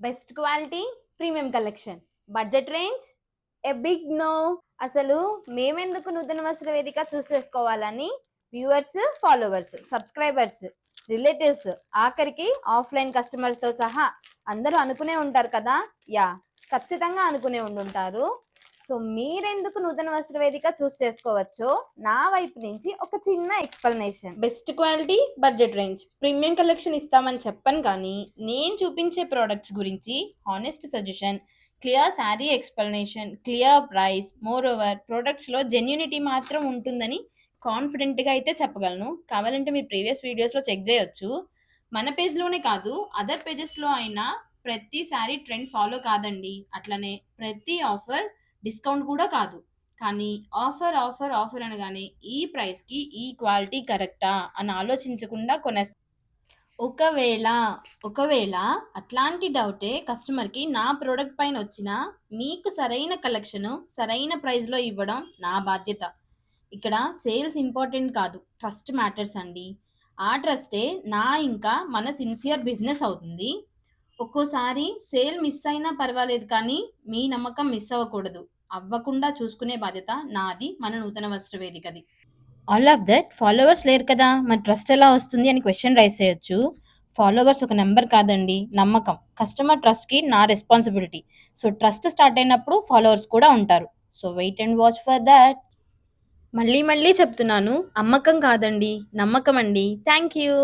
Best quality, premium collection, budget range, a big no. అసలు మేమెందుకు Nutana Vastra Vedika choose చేసుకోవాలని viewers, followers, subscribers, relatives, ఆఖరికి offline కస్టమర్తో సహా అందరూ అనుకునే ఉంటారు కదా. యా, ఖచ్చితంగా అనుకునే ఉండుంటారు. సో మీరెందుకు నూతన వస్త్ర వేదిక చూస్ చేసుకోవచ్చో నా వైపు నుంచి ఒక చిన్న explanation. Best quality, budget range, premium collection ఇస్తామని చెప్పను, కానీ నేను చూపించే ప్రోడక్ట్స్ గురించి honest suggestion, clear sari explanation, clear price, moreover ప్రోడక్ట్స్లో జెన్యూనిటీ మాత్రం ఉంటుందని కాన్ఫిడెంట్గా అయితే చెప్పగలను. కావాలంటే మీరు ప్రీవియస్ వీడియోస్లో చెక్ చేయొచ్చు. మన పేజ్లోనే కాదు, అదర్ పేజెస్లో అయినా ప్రతి శారీ ట్రెండ్ ఫాలో కాదండి. అట్లనే ప్రతి ఆఫర్ డిస్కౌంట్ కూడా కాదు. కానీ ఆఫర్ ఆఫర్ ఆఫర్ అనగానే ఈ ప్రైస్కి ఈ క్వాలిటీ కరెక్టా అని ఆలోచించకుండా కొనేస్తాం. ఒకవేళ ఒకవేళ అట్లాంటి డౌటే కస్టమర్కి నా ప్రోడక్ట్ పైన వచ్చినా మీకు సరైన కలెక్షను సరైన ప్రైస్లో ఇవ్వడం నా బాధ్యత. ఇక్కడ సేల్స్ ఇంపార్టెంట్ కాదు, ట్రస్ట్ మ్యాటర్స్ అండి. ఆ ట్రస్టే నా ఇంకా మన సిన్సియర్ బిజినెస్ అవుతుంది. ఒక్కోసారి సేల్ మిస్ అయినా పర్వాలేదు, కానీ మీ నమ్మకం మిస్ అవ్వకూడదు. అవ్వకుండా చూసుకునే బాధ్యత నాది, మన నూతన వస్త్ర వేదికది. ఆల్ ఆఫ్ దట్ ఫాలోవర్స్ లేరు కదా, మరి ట్రస్ట్ ఎలా వస్తుంది అని క్వశ్చన్ రైస్ చేయొచ్చు. ఫాలోవర్స్ ఒక నెంబర్ కాదండి, నమ్మకం. కస్టమర్ ట్రస్ట్కి నా రెస్పాన్సిబిలిటీ. సో ట్రస్ట్ స్టార్ట్ అయినప్పుడు ఫాలోవర్స్ కూడా ఉంటారు. So wait and watch for that. మళ్ళీ మళ్ళీ చెప్తున్నాను, అమ్మకం కాదండి, నమ్మకం అండి. Thank you.